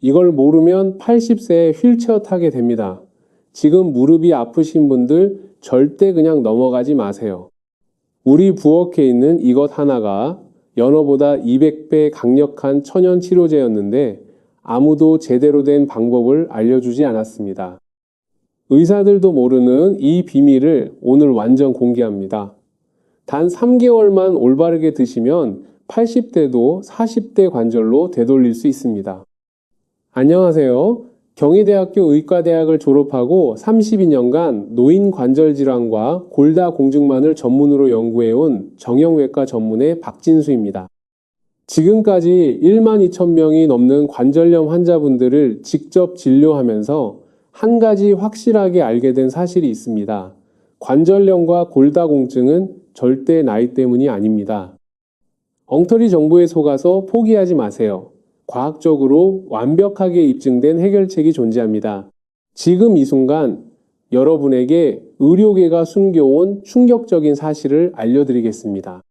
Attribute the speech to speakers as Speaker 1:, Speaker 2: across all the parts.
Speaker 1: 이걸 모르면 80세에 휠체어 타게 됩니다. 지금 무릎이 아프신 분들 절대 그냥 넘어가지 마세요. 우리 부엌에 있는 이것 하나가 연어보다 200배 강력한 천연 치료제였는데 아무도 제대로 된 방법을 알려주지 않았습니다. 의사들도 모르는 이 비밀을 오늘 완전 공개합니다. 단 3개월만 올바르게 드시면 80대도 40대 관절로 되돌릴 수 있습니다. 안녕하세요. 경희대학교 의과대학을 졸업하고 32년간 노인 관절 질환과 골다공증만을 전문으로 연구해온 정형외과 전문의 박진수입니다. 지금까지 1만 2천 명이 넘는 관절염 환자분들을 직접 진료하면서 한 가지 확실하게 알게 된 사실이 있습니다. 관절염과 골다공증은 절대 나이 때문이 아닙니다. 엉터리 정보에 속아서 포기하지 마세요. 과학적으로 완벽하게 입증된 해결책이 존재합니다. 지금 이 순간 여러분에게 의료계가 숨겨온 충격적인 사실을 알려드리겠습니다.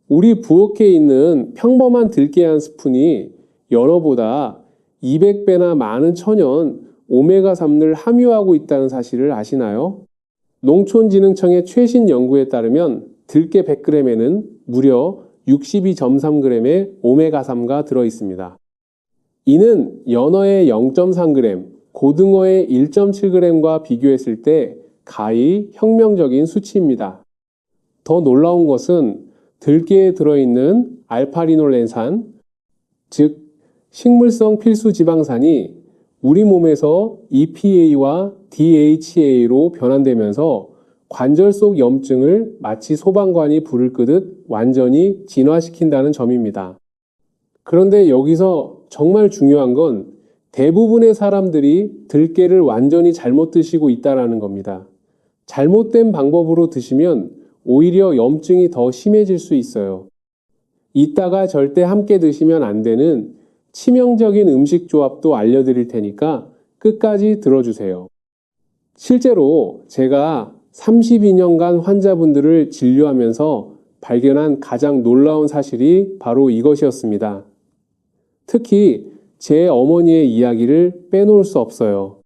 Speaker 1: 우리 부엌에 있는 평범한 들깨 한 스푼이 연어보다 200배나 많은 천연 오메가3를 함유하고 있다는 사실을 아시나요? 농촌진흥청의 최신 연구에 따르면 들깨 100g에는 무려 62.3g의 오메가3가 들어있습니다. 이는 연어의 0.3g, 고등어의 1.7g과 비교했을 때 가히 혁명적인 수치입니다. 더 놀라운 것은 들깨에 들어있는 알파리놀렌산, 즉 식물성 필수 지방산이 우리 몸에서 EPA와 DHA로 변환되면서 관절 속 염증을 마치 소방관이 불을 끄듯 완전히 진화시킨다는 점입니다. 그런데 여기서 정말 중요한 건 대부분의 사람들이 들깨를 완전히 잘못 드시고 있다는 겁니다. 잘못된 방법으로 드시면 오히려 염증이 더 심해질 수 있어요. 이따가 절대 함께 드시면 안 되는 치명적인 음식 조합도 알려드릴 테니까 끝까지 들어주세요. 실제로 제가 32년간 환자분들을 진료하면서 발견한 가장 놀라운 사실이 바로 이것이었습니다. 특히 제 어머니의 이야기를 빼놓을 수 없어요.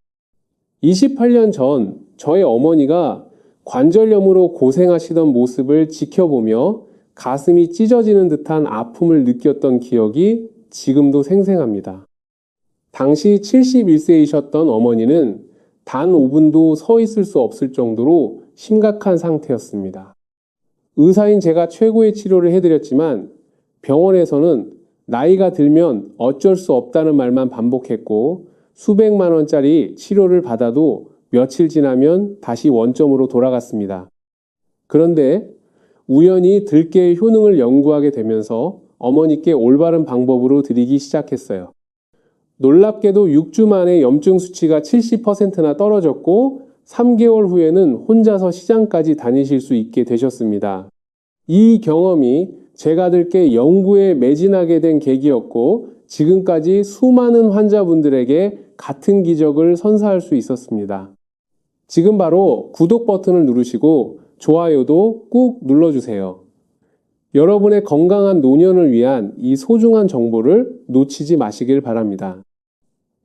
Speaker 1: 28년 전 저의 어머니가 관절염으로 고생하시던 모습을 지켜보며 가슴이 찢어지는 듯한 아픔을 느꼈던 기억이 지금도 생생합니다. 당시 71세이셨던 어머니는 단 5분도 서 있을 수 없을 정도로 심각한 상태였습니다. 의사인 제가 최고의 치료를 해드렸지만 병원에서는 나이가 들면 어쩔 수 없다는 말만 반복했고 수백만 원짜리 치료를 받아도 며칠 지나면 다시 원점으로 돌아갔습니다. 그런데 우연히 들깨의 효능을 연구하게 되면서 어머니께 올바른 방법으로 드리기 시작했어요. 놀랍게도 6주 만에 염증 수치가 70%나 떨어졌고 3개월 후에는 혼자서 시장까지 다니실 수 있게 되셨습니다. 이 경험이 제가 들깨 연구에 매진하게 된 계기였고 지금까지 수많은 환자분들에게 같은 기적을 선사할 수 있었습니다. 지금 바로 구독 버튼을 누르시고 좋아요도 꾹 눌러주세요. 여러분의 건강한 노년을 위한 이 소중한 정보를 놓치지 마시길 바랍니다.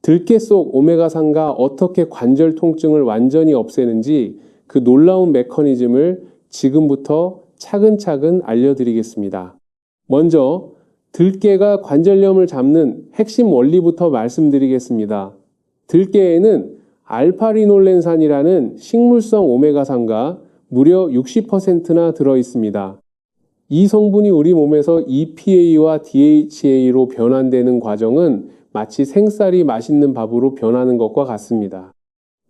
Speaker 1: 들깨 속 오메가3가 어떻게 관절 통증을 완전히 없애는지 그 놀라운 메커니즘을 지금부터 차근차근 알려드리겠습니다. 먼저 들깨가 관절염을 잡는 핵심 원리부터 말씀드리겠습니다. 들깨에는 알파리놀렌산이라는 식물성 오메가3가 무려 60%나 들어있습니다. 이 성분이 우리 몸에서 EPA와 DHA로 변환되는 과정은 마치 생쌀이 맛있는 밥으로 변하는 것과 같습니다.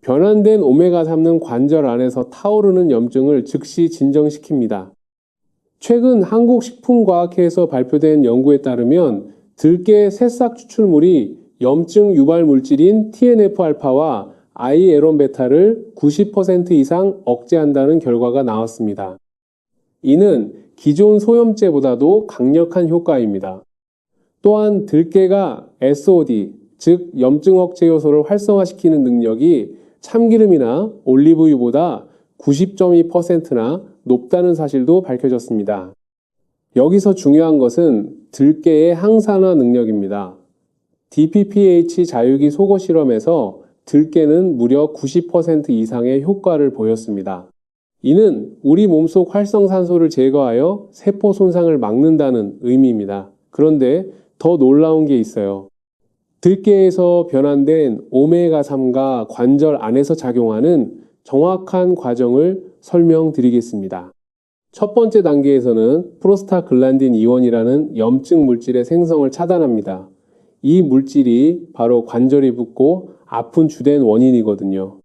Speaker 1: 변환된 오메가3는 관절 안에서 타오르는 염증을 즉시 진정시킵니다. 최근 한국식품과학회에서 발표된 연구에 따르면 들깨 새싹 추출물이 염증 유발 물질인 TNF-알파와 아이에론베타를 90% 이상 억제한다는 결과가 나왔습니다. 이는 기존 소염제보다도 강력한 효과입니다. 또한 들깨가 SOD, 즉 염증 억제 요소를 활성화시키는 능력이 참기름이나 올리브유보다 90.2%나 높다는 사실도 밝혀졌습니다. 여기서 중요한 것은 들깨의 항산화 능력입니다. DPPH 자유기 속어 실험에서 들깨는 무려 90% 이상의 효과를 보였습니다. 이는 우리 몸속 활성산소를 제거하여 세포 손상을 막는다는 의미입니다. 그런데 더 놀라운 게 있어요. 들깨에서 변환된 오메가3가 관절 안에서 작용하는 정확한 과정을 설명드리겠습니다. 첫 번째 단계에서는 프로스타글란딘 이온이라는 염증 물질의 생성을 차단합니다. 이 물질이 바로 관절이 붓고 아픈 주된 원인이거든요.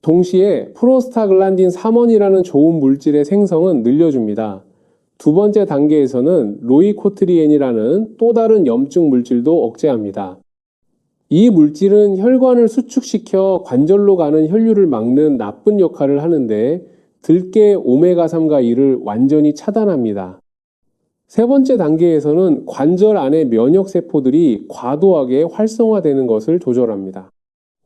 Speaker 1: 동시에 프로스타글란딘 3원이라는 좋은 물질의 생성은 늘려줍니다. 두 번째 단계에서는 로이코트리엔이라는 또 다른 염증 물질도 억제합니다. 이 물질은 혈관을 수축시켜 관절로 가는 혈류를 막는 나쁜 역할을 하는데 들깨 오메가3과 2를 완전히 차단합니다. 세 번째 단계에서는 관절 안의 면역세포들이 과도하게 활성화되는 것을 조절합니다.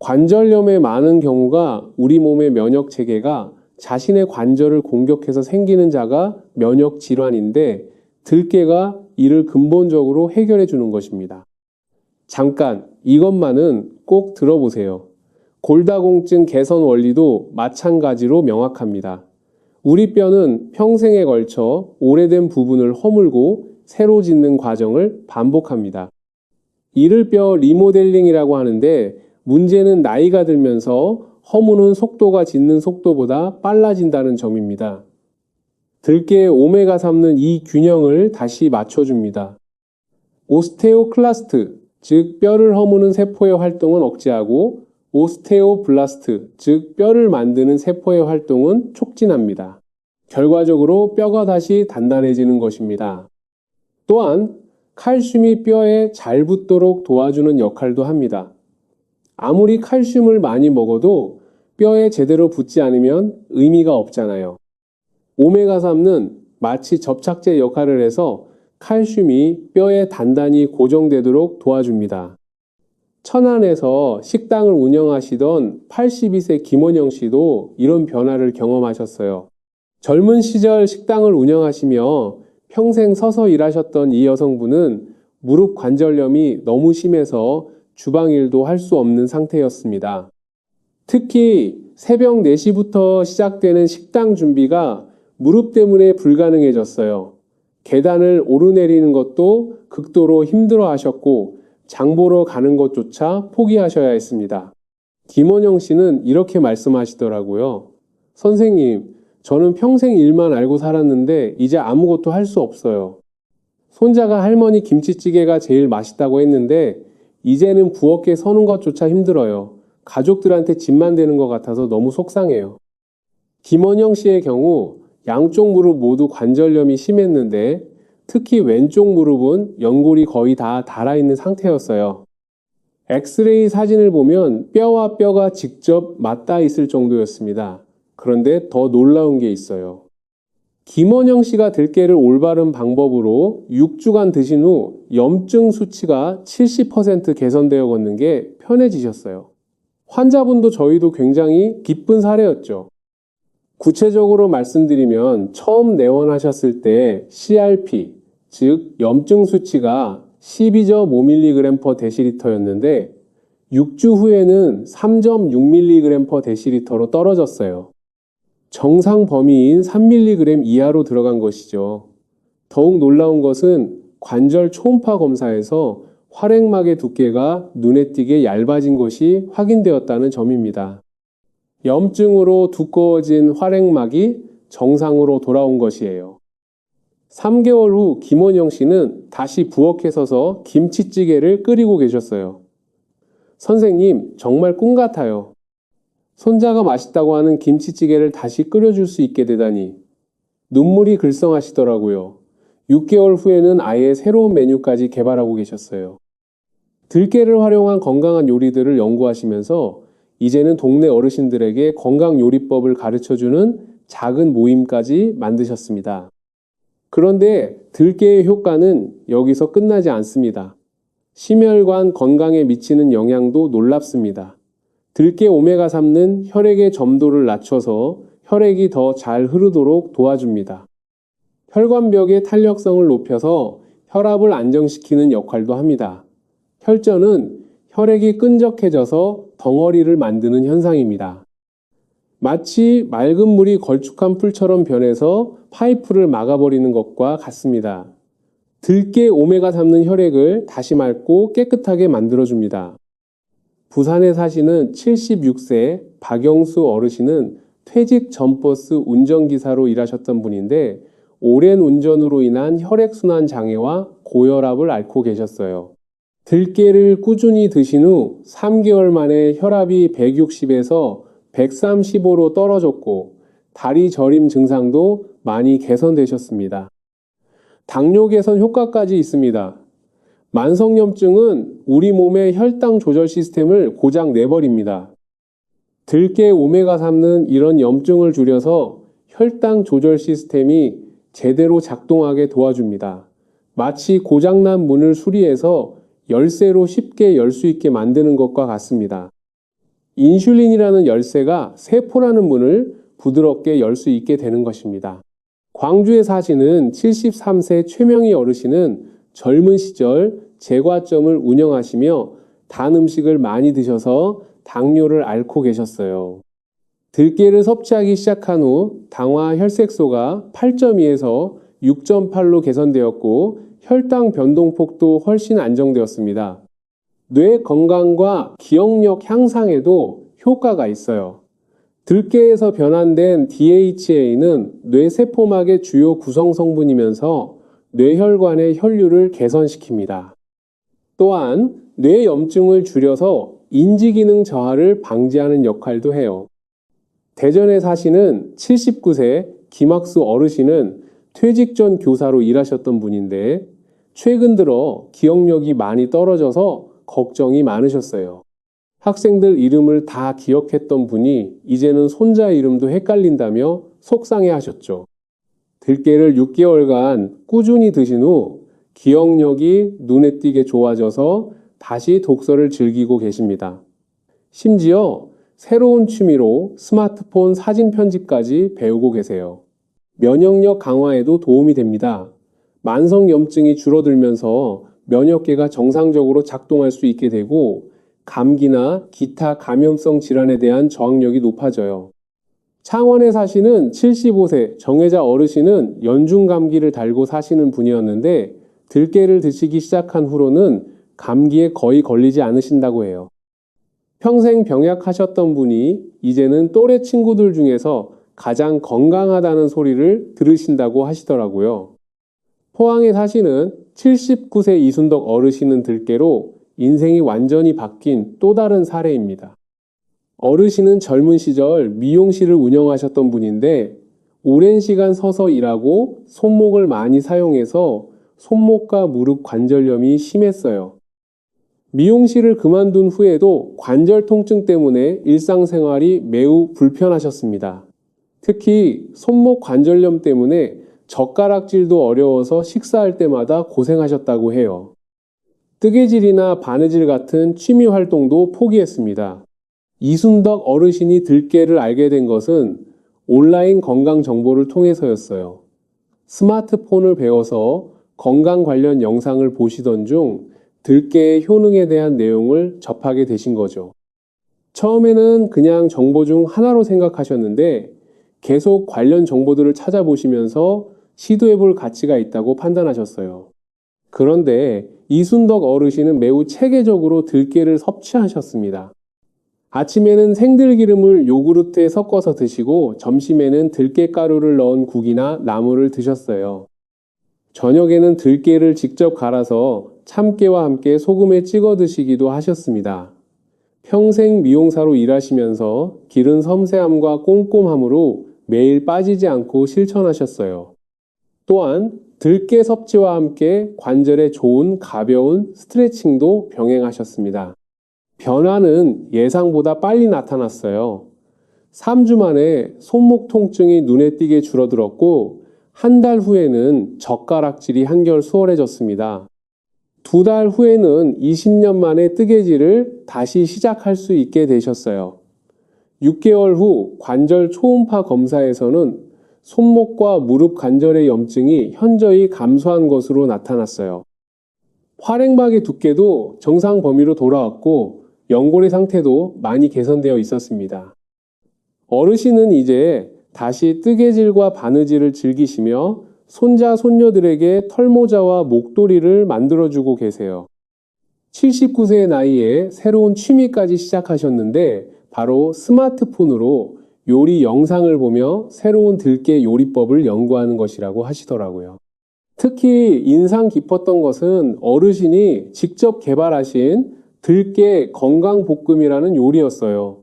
Speaker 1: 관절염의 많은 경우가 우리 몸의 면역체계가 자신의 관절을 공격해서 생기는 자가 면역질환인데 들깨가 이를 근본적으로 해결해 주는 것입니다. 잠깐 이것만은 꼭 들어보세요. 골다공증 개선 원리도 마찬가지로 명확합니다. 우리 뼈는 평생에 걸쳐 오래된 부분을 허물고 새로 짓는 과정을 반복합니다. 이를 뼈 리모델링이라고 하는데 문제는 나이가 들면서 허무는 속도가 짓는 속도보다 빨라진다는 점입니다. 들깨의 오메가3는 이 균형을 다시 맞춰줍니다. 오스테오클라스트, 즉 뼈를 허무는 세포의 활동은 억제하고 오스테오블라스트, 즉 뼈를 만드는 세포의 활동은 촉진합니다. 결과적으로 뼈가 다시 단단해지는 것입니다. 또한 칼슘이 뼈에 잘 붙도록 도와주는 역할도 합니다. 아무리 칼슘을 많이 먹어도 뼈에 제대로 붙지 않으면 의미가 없잖아요. 오메가3는 마치 접착제 역할을 해서 칼슘이 뼈에 단단히 고정되도록 도와줍니다. 천안에서 식당을 운영하시던 82세 김원영 씨도 이런 변화를 경험하셨어요. 젊은 시절 식당을 운영하시며 평생 서서 일하셨던 이 여성분은 무릎 관절염이 너무 심해서 주방 일도 할 수 없는 상태였습니다. 특히 새벽 4시부터 시작되는 식당 준비가 무릎 때문에 불가능해졌어요. 계단을 오르내리는 것도 극도로 힘들어 하셨고 장 보러 가는 것조차 포기하셔야 했습니다. 김원영 씨는 이렇게 말씀하시더라고요. 선생님, 저는 평생 일만 알고 살았는데 이제 아무것도 할 수 없어요. 손자가 할머니 김치찌개가 제일 맛있다고 했는데 이제는 부엌에 서는 것조차 힘들어요. 가족들한테 짐만 되는 것 같아서 너무 속상해요. 김원영 씨의 경우 양쪽 무릎 모두 관절염이 심했는데 특히 왼쪽 무릎은 연골이 거의 다 닳아있는 상태였어요. 엑스레이 사진을 보면 뼈와 뼈가 직접 맞닿아 있을 정도였습니다. 그런데 더 놀라운 게 있어요. 김원영 씨가 들깨를 올바른 방법으로 6주간 드신 후 염증 수치가 70% 개선되어 걷는 게 편해지셨어요. 환자분도 저희도 굉장히 기쁜 사례였죠. 구체적으로 말씀드리면 처음 내원하셨을 때 CRP, 즉 염증 수치가 12.5mg/dl였는데 6주 후에는 3.6mg/dl로 떨어졌어요. 정상 범위인 3mg 이하로 들어간 것이죠. 더욱 놀라운 것은 관절 초음파 검사에서 활액막의 두께가 눈에 띄게 얇아진 것이 확인되었다는 점입니다. 염증으로 두꺼워진 활액막이 정상으로 돌아온 것이에요. 3개월 후 김원영 씨는 다시 부엌에 서서 김치찌개를 끓이고 계셨어요. 선생님, 정말 꿈 같아요. 손자가 맛있다고 하는 김치찌개를 다시 끓여줄 수 있게 되다니. 눈물이 글썽하시더라고요. 6개월 후에는 아예 새로운 메뉴까지 개발하고 계셨어요. 들깨를 활용한 건강한 요리들을 연구하시면서 이제는 동네 어르신들에게 건강 요리법을 가르쳐주는 작은 모임까지 만드셨습니다. 그런데 들깨의 효과는 여기서 끝나지 않습니다. 심혈관 건강에 미치는 영향도 놀랍습니다. 들깨 오메가3는 혈액의 점도를 낮춰서 혈액이 더 잘 흐르도록 도와줍니다. 혈관벽의 탄력성을 높여서 혈압을 안정시키는 역할도 합니다. 혈전은 혈액이 끈적해져서 덩어리를 만드는 현상입니다. 마치 맑은 물이 걸쭉한 풀처럼 변해서 파이프를 막아버리는 것과 같습니다. 들깨 오메가 3는 혈액을 다시 맑고 깨끗하게 만들어줍니다. 부산에 사시는 76세 박영수 어르신은 퇴직 전 버스 운전기사로 일하셨던 분인데 오랜 운전으로 인한 혈액순환 장애와 고혈압을 앓고 계셨어요. 들깨를 꾸준히 드신 후 3개월 만에 혈압이 160에서 135로 떨어졌고 다리 저림 증상도 많이 개선되셨습니다. 당뇨 개선 효과까지 있습니다. 만성염증은 우리 몸의 혈당 조절 시스템을 고장 내버립니다. 들깨 오메가 3는 이런 염증을 줄여서 혈당 조절 시스템이 제대로 작동하게 도와줍니다. 마치 고장난 문을 수리해서 열쇠로 쉽게 열 수 있게 만드는 것과 같습니다. 인슐린이라는 열쇠가 세포라는 문을 부드럽게 열 수 있게 되는 것입니다. 광주에 사시는 73세 최명희 어르신은 젊은 시절 제과점을 운영하시며 단 음식을 많이 드셔서 당뇨를 앓고 계셨어요. 들깨를 섭취하기 시작한 후 당화 혈색소가 8.2에서 6.8로 개선되었고 혈당 변동폭도 훨씬 안정되었습니다. 뇌 건강과 기억력 향상에도 효과가 있어요. 들깨에서 변환된 DHA는 뇌세포막의 주요 구성 성분이면서 뇌혈관의 혈류를 개선시킵니다. 또한 뇌염증을 줄여서 인지기능 저하를 방지하는 역할도 해요. 대전에 사시는 79세 김학수 어르신은 퇴직 전 교사로 일하셨던 분인데 최근 들어 기억력이 많이 떨어져서 걱정이 많으셨어요. 학생들 이름을 다 기억했던 분이 이제는 손자 이름도 헷갈린다며 속상해 하셨죠. 들깨를 6개월간 꾸준히 드신 후 기억력이 눈에 띄게 좋아져서 다시 독서를 즐기고 계십니다. 심지어 새로운 취미로 스마트폰 사진 편집까지 배우고 계세요. 면역력 강화에도 도움이 됩니다. 만성염증이 줄어들면서 면역계가 정상적으로 작동할 수 있게 되고 감기나 기타 감염성 질환에 대한 저항력이 높아져요. 창원에 사시는 75세 정혜자 어르신은 연중 감기를 달고 사시는 분이었는데 들깨를 드시기 시작한 후로는 감기에 거의 걸리지 않으신다고 해요. 평생 병약하셨던 분이 이제는 또래 친구들 중에서 가장 건강하다는 소리를 들으신다고 하시더라고요. 포항에 사시는 79세 이순덕 어르신은 들깨로 인생이 완전히 바뀐 또 다른 사례입니다. 어르신은 젊은 시절 미용실을 운영하셨던 분인데 오랜 시간 서서 일하고 손목을 많이 사용해서 손목과 무릎 관절염이 심했어요. 미용실을 그만둔 후에도 관절 통증 때문에 일상생활이 매우 불편하셨습니다. 특히 손목 관절염 때문에 젓가락질도 어려워서 식사할 때마다 고생하셨다고 해요. 뜨개질이나 바느질 같은 취미 활동도 포기했습니다. 이순덕 어르신이 들깨를 알게 된 것은 온라인 건강 정보를 통해서였어요. 스마트폰을 배워서 건강 관련 영상을 보시던 중 들깨의 효능에 대한 내용을 접하게 되신 거죠. 처음에는 그냥 정보 중 하나로 생각하셨는데 계속 관련 정보들을 찾아보시면서 시도해볼 가치가 있다고 판단하셨어요. 그런데 이순덕 어르신은 매우 체계적으로 들깨를 섭취하셨습니다. 아침에는 생들기름을 요구르트에 섞어서 드시고 점심에는 들깨가루를 넣은 국이나 나물을 드셨어요. 저녁에는 들깨를 직접 갈아서 참깨와 함께 소금에 찍어 드시기도 하셨습니다. 평생 미용사로 일하시면서 기른 섬세함과 꼼꼼함으로 매일 빠지지 않고 실천하셨어요. 또한 들깨 섭취와 함께 관절에 좋은 가벼운 스트레칭도 병행하셨습니다. 변화는 예상보다 빨리 나타났어요. 3주 만에 손목 통증이 눈에 띄게 줄어들었고 한 달 후에는 젓가락질이 한결 수월해졌습니다. 2달 후에는 20년 만에 뜨개질을 다시 시작할 수 있게 되셨어요. 6개월 후 관절 초음파 검사에서는 손목과 무릎 관절의 염증이 현저히 감소한 것으로 나타났어요. 활액막의 두께도 정상 범위로 돌아왔고 연골의 상태도 많이 개선되어 있었습니다. 어르신은 이제 다시 뜨개질과 바느질을 즐기시며 손자, 손녀들에게 털모자와 목도리를 만들어주고 계세요. 79세의 나이에 새로운 취미까지 시작하셨는데 바로 스마트폰으로 요리 영상을 보며 새로운 들깨 요리법을 연구하는 것이라고 하시더라고요. 특히 인상 깊었던 것은 어르신이 직접 개발하신 들깨 건강볶음이라는 요리였어요.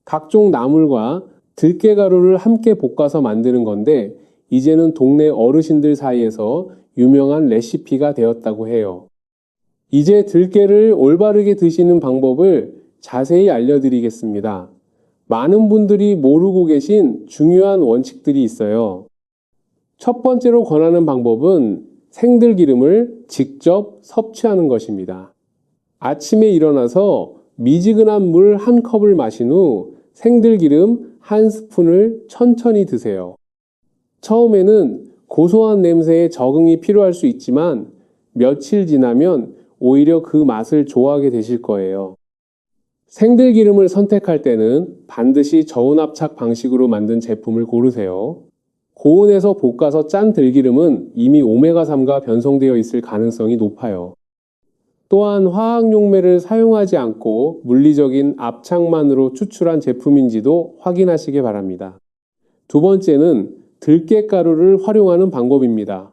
Speaker 1: 각종 나물과 들깨가루를 함께 볶아서 만드는 건데 이제는 동네 어르신들 사이에서 유명한 레시피가 되었다고 해요. 이제 들깨를 올바르게 드시는 방법을 자세히 알려드리겠습니다. 많은 분들이 모르고 계신 중요한 원칙들이 있어요. 첫 번째로 권하는 방법은 생들기름을 직접 섭취하는 것입니다. 아침에 일어나서 미지근한 물 한 컵을 마신 후 생들기름 한 스푼을 천천히 드세요. 처음에는 고소한 냄새에 적응이 필요할 수 있지만 며칠 지나면 오히려 그 맛을 좋아하게 되실 거예요. 생들기름을 선택할 때는 반드시 저온압착 방식으로 만든 제품을 고르세요. 고온에서 볶아서 짠 들기름은 이미 오메가3가 변성되어 있을 가능성이 높아요. 또한 화학용매를 사용하지 않고 물리적인 압착만으로 추출한 제품인지도 확인하시기 바랍니다. 두 번째는 들깨가루를 활용하는 방법입니다.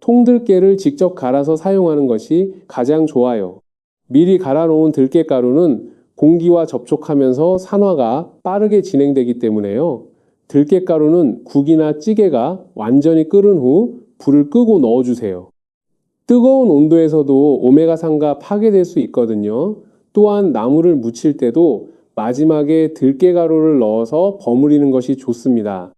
Speaker 1: 통들깨를 직접 갈아서 사용하는 것이 가장 좋아요. 미리 갈아놓은 들깨가루는 공기와 접촉하면서 산화가 빠르게 진행되기 때문에요. 들깨가루는 국이나 찌개가 완전히 끓은 후 불을 끄고 넣어주세요. 뜨거운 온도에서도 오메가3가 파괴될 수 있거든요. 또한 나물을 무칠 때도 마지막에 들깨가루를 넣어서 버무리는 것이 좋습니다.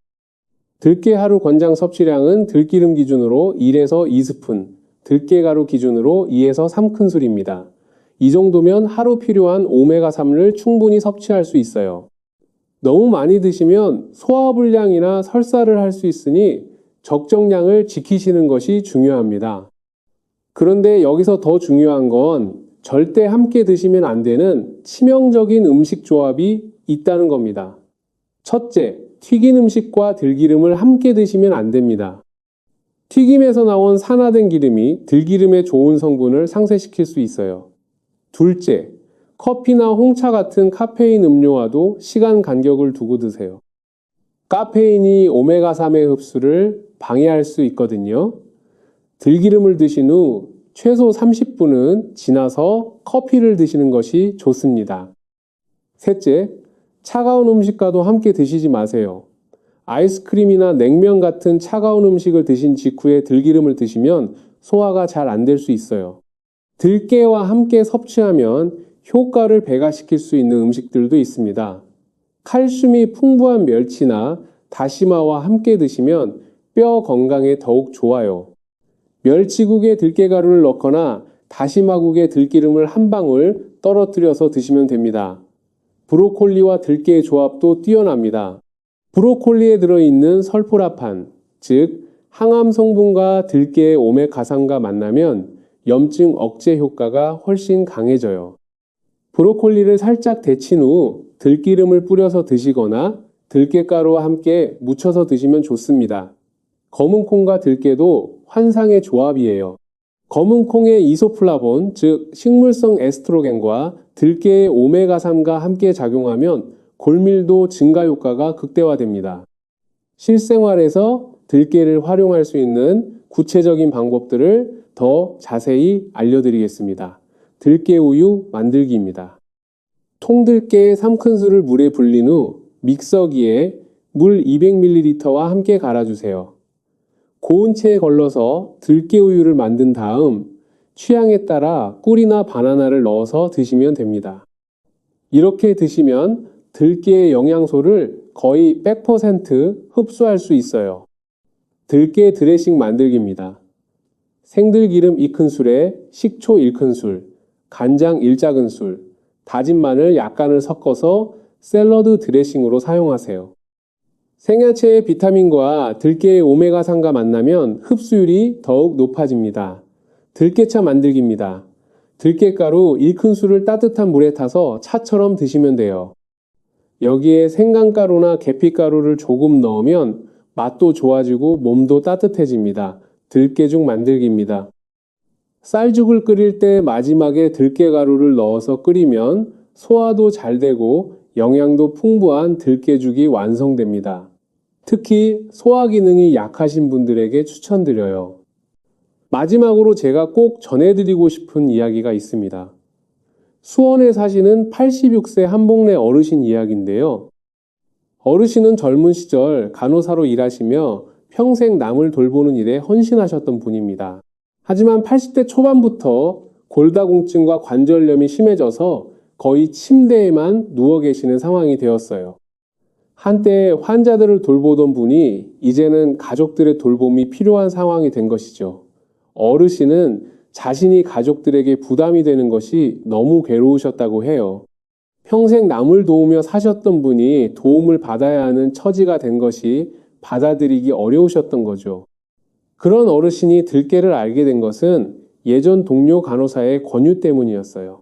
Speaker 1: 들깨 하루 권장 섭취량은 들기름 기준으로 1에서 2스푼, 들깨가루 기준으로 2에서 3큰술입니다. 이 정도면 하루 필요한 오메가3를 충분히 섭취할 수 있어요. 너무 많이 드시면 소화불량이나 설사를 할 수 있으니 적정량을 지키시는 것이 중요합니다. 그런데 여기서 더 중요한 건 절대 함께 드시면 안 되는 치명적인 음식 조합이 있다는 겁니다. 첫째, 튀긴 음식과 들기름을 함께 드시면 안 됩니다. 튀김에서 나온 산화된 기름이 들기름의 좋은 성분을 상쇄시킬 수 있어요. 둘째, 커피나 홍차 같은 카페인 음료와도 시간 간격을 두고 드세요. 카페인이 오메가3의 흡수를 방해할 수 있거든요. 들기름을 드신 후 최소 30분은 지나서 커피를 드시는 것이 좋습니다. 셋째, 차가운 음식과도 함께 드시지 마세요. 아이스크림이나 냉면 같은 차가운 음식을 드신 직후에 들기름을 드시면 소화가 잘 안 될 수 있어요. 들깨와 함께 섭취하면 효과를 배가시킬 수 있는 음식들도 있습니다. 칼슘이 풍부한 멸치나 다시마와 함께 드시면 뼈 건강에 더욱 좋아요. 멸치국에 들깨가루를 넣거나 다시마국에 들기름을 한 방울 떨어뜨려서 드시면 됩니다. 브로콜리와 들깨의 조합도 뛰어납니다. 브로콜리에 들어있는 설포라판, 즉 항암 성분과 들깨의 오메가3가 만나면 염증 억제 효과가 훨씬 강해져요. 브로콜리를 살짝 데친 후 들기름을 뿌려서 드시거나 들깨가루와 함께 무쳐서 드시면 좋습니다. 검은콩과 들깨도 환상의 조합이에요. 검은콩의 이소플라본, 즉 식물성 에스트로겐과 들깨의 오메가3가 함께 작용하면 골밀도 증가 효과가 극대화됩니다. 실생활에서 들깨를 활용할 수 있는 구체적인 방법들을 더 자세히 알려드리겠습니다. 들깨우유 만들기입니다. 통들깨 3큰술을 물에 불린 후 믹서기에 물 200ml와 함께 갈아주세요. 고운 체에 걸러서 들깨우유를 만든 다음 취향에 따라 꿀이나 바나나를 넣어서 드시면 됩니다. 이렇게 드시면 들깨의 영양소를 거의 100% 흡수할 수 있어요. 들깨 드레싱 만들기입니다. 생들기름 2큰술에 식초 1큰술, 간장 1작은술, 다진 마늘 약간을 섞어서 샐러드 드레싱으로 사용하세요. 생야채의 비타민과 들깨의 오메가3가 만나면 흡수율이 더욱 높아집니다. 들깨차 만들기입니다. 들깨가루 1큰술을 따뜻한 물에 타서 차처럼 드시면 돼요. 여기에 생강가루나 계피가루를 조금 넣으면 맛도 좋아지고 몸도 따뜻해집니다. 들깨죽 만들기입니다. 쌀죽을 끓일 때 마지막에 들깨가루를 넣어서 끓이면 소화도 잘 되고 영양도 풍부한 들깨죽이 완성됩니다. 특히 소화 기능이 약하신 분들에게 추천드려요. 마지막으로 제가 꼭 전해드리고 싶은 이야기가 있습니다. 수원에 사시는 86세 한복내 어르신 이야기인데요. 어르신은 젊은 시절 간호사로 일하시며 평생 남을 돌보는 일에 헌신하셨던 분입니다. 하지만 80대 초반부터 골다공증과 관절염이 심해져서 거의 침대에만 누워 계시는 상황이 되었어요. 한때 환자들을 돌보던 분이 이제는 가족들의 돌봄이 필요한 상황이 된 것이죠. 어르신은 자신이 가족들에게 부담이 되는 것이 너무 괴로우셨다고 해요. 평생 남을 도우며 사셨던 분이 도움을 받아야 하는 처지가 된 것이 받아들이기 어려우셨던 거죠. 그런 어르신이 들깨를 알게 된 것은 예전 동료 간호사의 권유 때문이었어요.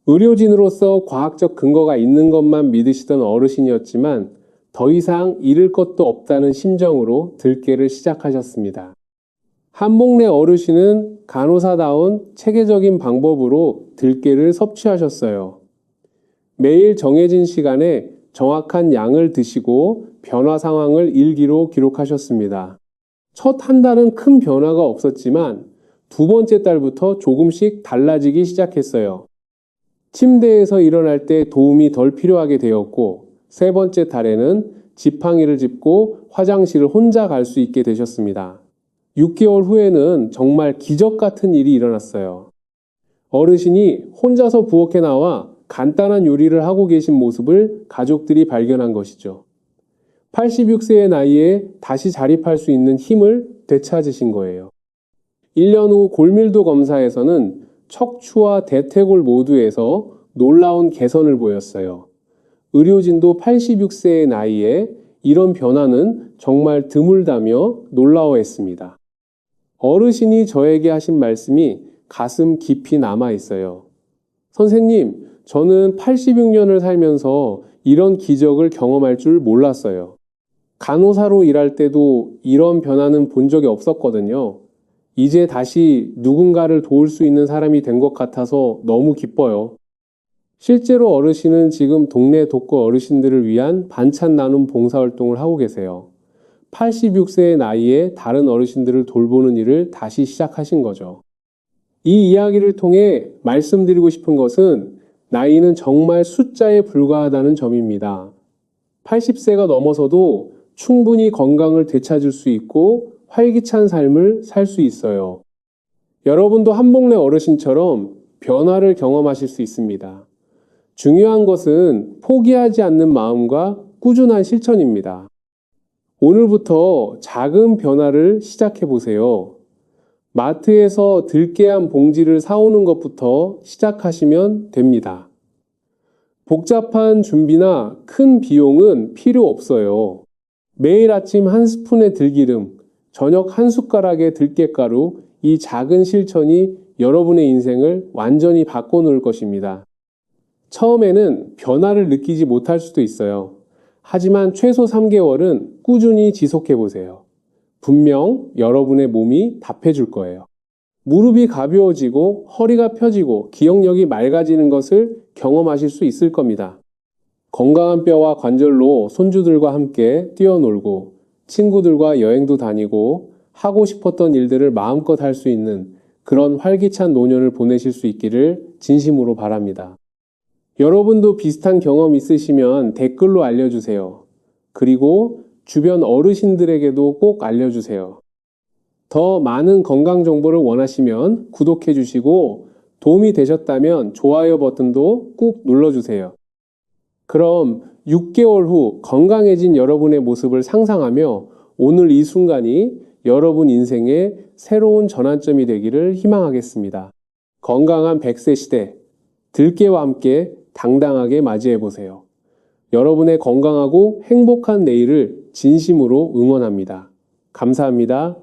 Speaker 1: 의료진으로서 과학적 근거가 있는 것만 믿으시던 어르신이었지만 더 이상 잃을 것도 없다는 심정으로 들깨를 시작하셨습니다. 한복내 어르신은 간호사다운 체계적인 방법으로 들깨를 섭취하셨어요. 매일 정해진 시간에 정확한 양을 드시고 변화 상황을 일기로 기록하셨습니다. 첫 한 달은 큰 변화가 없었지만 두 번째 달부터 조금씩 달라지기 시작했어요. 침대에서 일어날 때 도움이 덜 필요하게 되었고 세 번째 달에는 지팡이를 짚고 화장실을 혼자 갈 수 있게 되셨습니다. 6개월 후에는 정말 기적 같은 일이 일어났어요. 어르신이 혼자서 부엌에 나와 간단한 요리를 하고 계신 모습을 가족들이 발견한 것이죠. 86세의 나이에 다시 자립할 수 있는 힘을 되찾으신 거예요. 1년 후 골밀도 검사에서는 척추와 대퇴골 모두에서 놀라운 개선을 보였어요. 의료진도 86세의 나이에 이런 변화는 정말 드물다며 놀라워했습니다. 어르신이 저에게 하신 말씀이 가슴 깊이 남아 있어요. 선생님, 저는 86년을 살면서 이런 기적을 경험할 줄 몰랐어요. 간호사로 일할 때도 이런 변화는 본 적이 없었거든요. 이제 다시 누군가를 도울 수 있는 사람이 된 것 같아서 너무 기뻐요. 실제로 어르신은 지금 동네 독거 어르신들을 위한 반찬 나눔 봉사활동을 하고 계세요. 86세의 나이에 다른 어르신들을 돌보는 일을 다시 시작하신 거죠. 이 이야기를 통해 말씀드리고 싶은 것은 나이는 정말 숫자에 불과하다는 점입니다. 80세가 넘어서도 충분히 건강을 되찾을 수 있고 활기찬 삶을 살 수 있어요. 여러분도 한복내 어르신처럼 변화를 경험하실 수 있습니다. 중요한 것은 포기하지 않는 마음과 꾸준한 실천입니다. 오늘부터 작은 변화를 시작해 보세요. 마트에서 들깨 한 봉지를 사오는 것부터 시작하시면 됩니다. 복잡한 준비나 큰 비용은 필요 없어요. 매일 아침 한 스푼의 들기름, 저녁 한 숟가락의 들깨가루, 이 작은 실천이 여러분의 인생을 완전히 바꿔놓을 것입니다. 처음에는 변화를 느끼지 못할 수도 있어요. 하지만 최소 3개월은 꾸준히 지속해 보세요. 분명 여러분의 몸이 답해줄 거예요. 무릎이 가벼워지고 허리가 펴지고 기억력이 맑아지는 것을 경험하실 수 있을 겁니다. 건강한 뼈와 관절로 손주들과 함께 뛰어놀고 친구들과 여행도 다니고 하고 싶었던 일들을 마음껏 할 수 있는 그런 활기찬 노년을 보내실 수 있기를 진심으로 바랍니다. 여러분도 비슷한 경험 있으시면 댓글로 알려주세요. 그리고 주변 어르신들에게도 꼭 알려주세요. 더 많은 건강 정보를 원하시면 구독해 주시고 도움이 되셨다면 좋아요 버튼도 꾹 눌러주세요. 그럼 6개월 후 건강해진 여러분의 모습을 상상하며 오늘 이 순간이 여러분 인생의 새로운 전환점이 되기를 희망하겠습니다. 건강한 100세 시대, 들깨와 함께 당당하게 맞이해 보세요. 여러분의 건강하고 행복한 내일을 진심으로 응원합니다. 감사합니다.